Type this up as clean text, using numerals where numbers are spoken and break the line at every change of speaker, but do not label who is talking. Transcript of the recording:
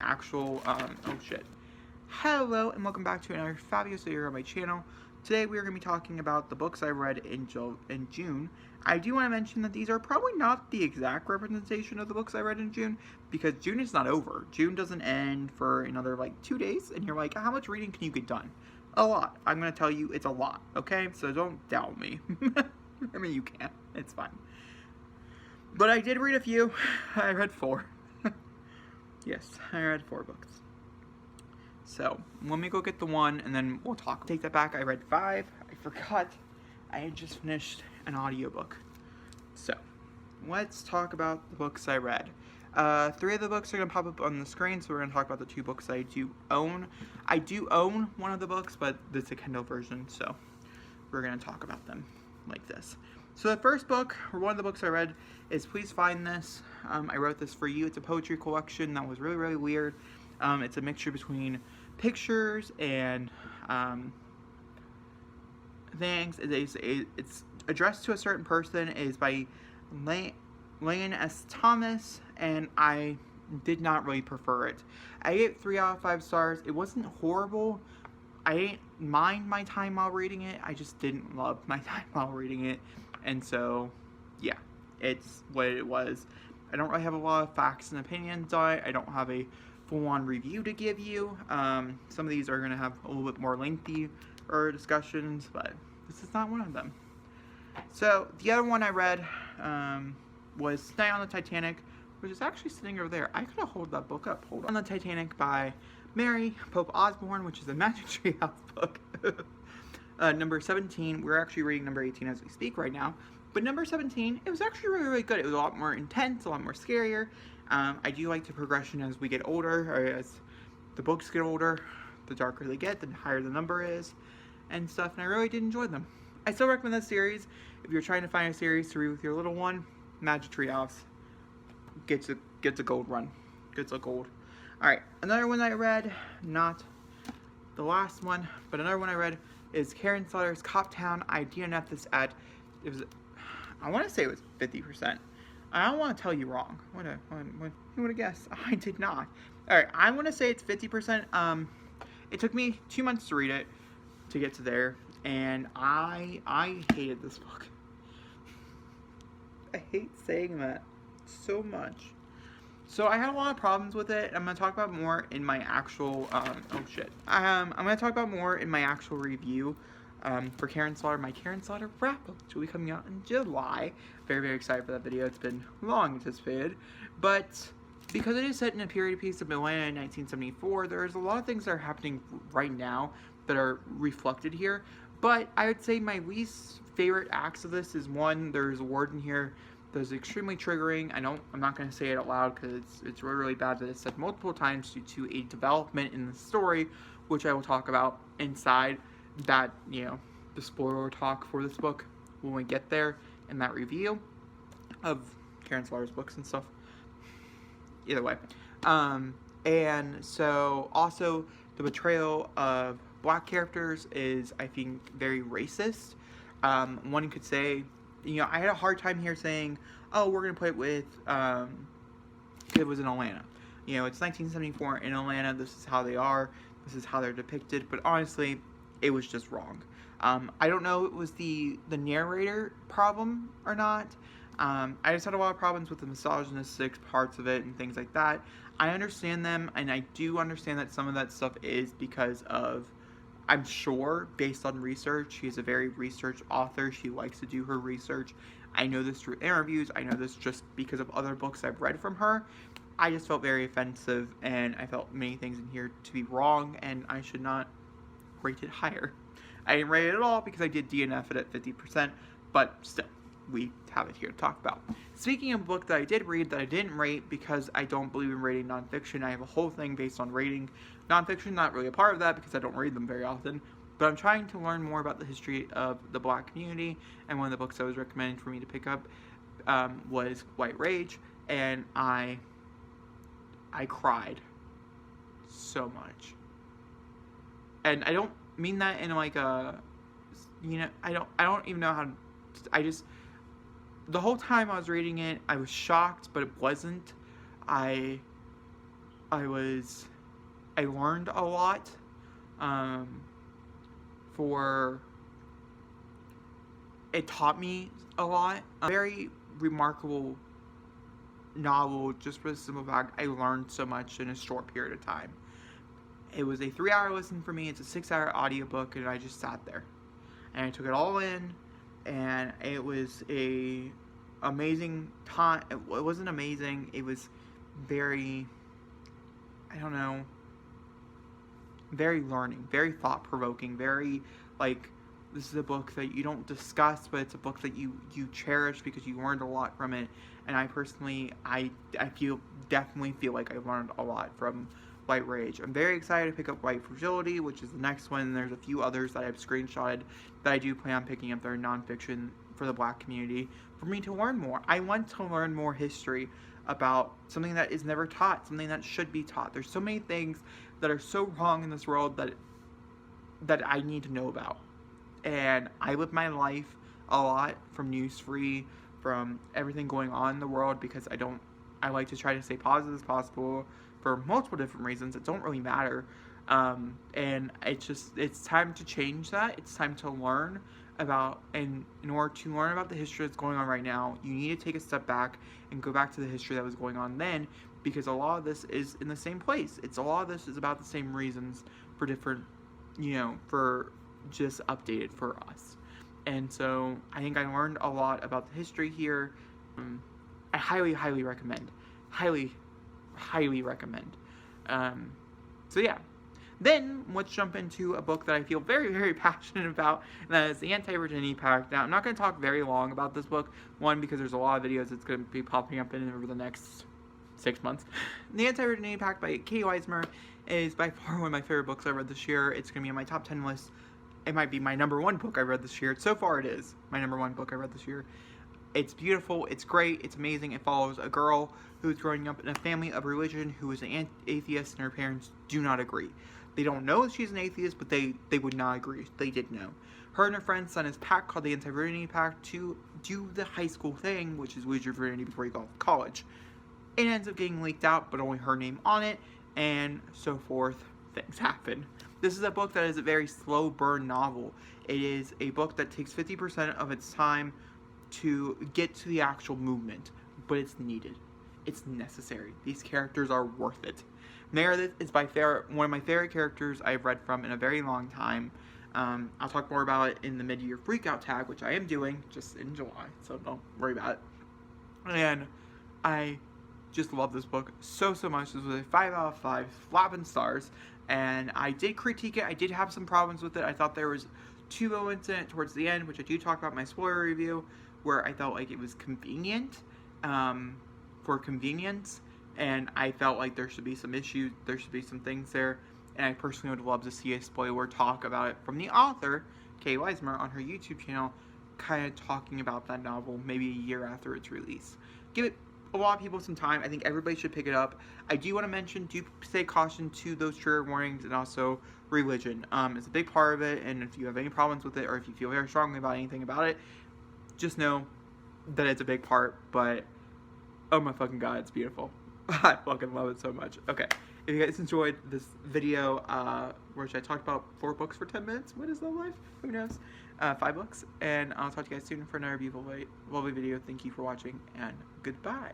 Oh shit. Hello and welcome back to another fabulous video on my channel. Today we are going to be talking about the books I read in June. I do want to mention that these are probably not the exact representation of the books I read in June, because June is not over. June doesn't end for another like 2 days, and you're like, how much reading can you get done? A lot. I'm going to tell you it's a lot, okay? So don't doubt me. I mean, you can. It's fine. But I did read a few. I read 4. Yes, I read 4 books. So, let me go get the 1, and then we'll talk. Take that back, I read 5. I forgot I had just finished an audiobook. So, let's talk about the books I read. 3 of the books are going to pop up on the screen, so we're going to talk about the 2 books I do own. I do own one of the books, but it's a Kindle version, so we're going to talk about them like this. So the first book, or one of the books I read, is Please Find This. I wrote this for you. It's a poetry collection that was really, really weird. It's a mixture between pictures and things. It's addressed to a certain person. It is by Lane S. Thomas, and I did not really prefer it. I gave it 3 out of 5 stars. It wasn't horrible. I didn't mind my time while reading it. I just didn't love my time while reading it. And so, yeah, it's what it was. I don't really have a lot of facts and opinions on it. I don't have a full-on review to give you. Some of these are going to have a little bit more lengthy discussions, but this is not one of them. So, the other one I read was Night on the Titanic, which is actually sitting over there. I could have held that book up. Hold on. On the Titanic by Mary Pope Osborne, which is a Magic Tree House book. Number 17, we're actually reading number 18 as we speak right now. But number 17, it was actually really, really good. It was a lot more intense, a lot more scarier. I do like the progression as we get older, or as the books get older. The darker they get, the higher the number is, and stuff. And I really did enjoy them. I still recommend this series. If you're trying to find a series to read with your little one, Magic Tree House gets a gold run. Gets a gold. Alright, another one I read, not the last one, but another one I read is Karen Slaughter's Cop Town. I DNF'd this at, I want to say it was 50%. I don't want to tell you wrong. Who would have guessed? I did not. Alright, I want to say it's 50%. It took me 2 months to read it, to get to there, and I hated this book. I hate saying that so much. So I had a lot of problems with it. I'm going to talk about more in my actual, I'm going to talk about more in my actual review for Karen Slaughter. My Karen Slaughter wrap-up, which will be coming out in July. Very, very excited for that video. It's been long anticipated. But because it is set in a period piece of Atlanta in 1974, there's a lot of things that are happening right now that are reflected here. But I would say my least favorite acts of this is, one, there's a word in here that's extremely triggering. I'm not going to say it out loud because it's really, really bad that it's said multiple times due to a development in the story, which I will talk about inside that, the spoiler talk for this book when we get there in that review of Karen Slaughter's books and stuff. Either way. And so, also, the portrayal of black characters is, I think, very racist. One could say, I had a hard time here saying, oh, we're going to put it with, it was in Atlanta. It's 1974 in Atlanta, this is how they are, this is how they're depicted, but honestly, it was just wrong. I don't know if it was the narrator problem or not. I just had a lot of problems with the misogynistic parts of it and things like that. I understand them, and I do understand that some of that stuff is because of, I'm sure, based on research. She's a very research author. She likes to do her research. I know this through interviews. I know this just because of other books I've read from her. I just felt very offensive, and I felt many things in here to be wrong, and I should not rate it higher. I didn't rate it at all because I did DNF it at 50%, but still, we have it here to talk about. Speaking of a book that I did read that I didn't rate because I don't believe in rating nonfiction, I have a whole thing based on rating nonfiction. Not really a part of that because I don't read them very often, but I'm trying to learn more about the history of the black community, and one of the books that was recommended for me to pick up was White Rage, and I cried so much. And I don't mean that in like a, I don't even know how to, the whole time I was reading it, I was shocked, but it wasn't. I I learned a lot. For it taught me a lot. A very remarkable novel, just for the simple fact I learned so much in a short period of time. It was a 3-hour listen for me. It's a 6-hour audiobook, and I just sat there and I took it all in, and it was a amazing time. It wasn't amazing. It was very, I don't know, very learning, very thought provoking, very like, this is a book that you don't discuss, but it's a book that you cherish because you learned a lot from it. And I personally, I definitely feel like I learned a lot from White Rage. I'm very excited to pick up White Fragility, which is the next one. There's a few others that I've screenshotted that I do plan on picking up that are nonfiction for the Black community for me to learn more. I want to learn more history about something that is never taught, something that should be taught. There's so many things that are so wrong in this world that I need to know about. And I live my life a lot from news-free, from everything going on in the world, because I like to try to stay positive as possible for multiple different reasons that don't really matter. And it's time to change that. It's time to learn about, and in order to learn about the history that's going on right now, you need to take a step back and go back to the history that was going on then, because a lot of this is in the same place. A lot of this is about the same reasons for different, for just updated for us. And so I think I learned a lot about the history here. I highly recommend. Highly recommend. So yeah. Then let's jump into a book that I feel very passionate about, and that is the Anti-Virginity Pact. Now, I'm not going to talk very long about this book. One, because there's a lot of videos that's going to be popping up in over the next 6 months. The Anti-Virginity Pact by Katie Weismer is by far one of my favorite books I read this year. It's going to be in my top 10 list. It might be my number 1 book I read this year. So far it is my number 1 book I read this year. It's beautiful, it's great, it's amazing. It follows a girl who's growing up in a family of religion who is an atheist, and her parents do not agree. They don't know she's an atheist, but they would not agree. They did know. Her and her friends sign this pact called the Anti-Virginity Pact to do the high school thing, which is lose your virginity before you go to college. It ends up getting leaked out, but only her name on it, and so forth. Things happen. This is a book that is a very slow burn novel. It is a book that takes 50% of its time to get to the actual movement, but it's needed. It's necessary. These characters are worth it. Meredith is one of my favorite characters I've read from in a very long time. I'll talk more about it in the mid-year freakout tag, which I am doing just in July, so don't worry about it. And I just love this book so much. This was a 5 out of 5, flopping stars. And I did critique it. I did have some problems with it. I thought there was 2 moments in it towards the end, which I do talk about in my spoiler review, where I felt like it was convenient for convenience, and I felt like there should be some issues, there should be some things there, and I personally would love to see a spoiler talk about it from the author, Kay Weismer, on her YouTube channel, kind of talking about that novel maybe a year after its release. Give it a lot of people some time. I think everybody should pick it up. I do want to mention, do stay caution to those trigger warnings, and also religion. It's a big part of it, and if you have any problems with it, or if you feel very strongly about anything about it, just know that it's a big part. But oh my fucking god, it's beautiful. I fucking love it so much. Okay, if you guys enjoyed this video, which I talked about 4 books for 10 minutes, what is that life? Who knows? 5 books, and I'll talk to you guys soon for another beautiful, lovely video. Thank you for watching, and goodbye.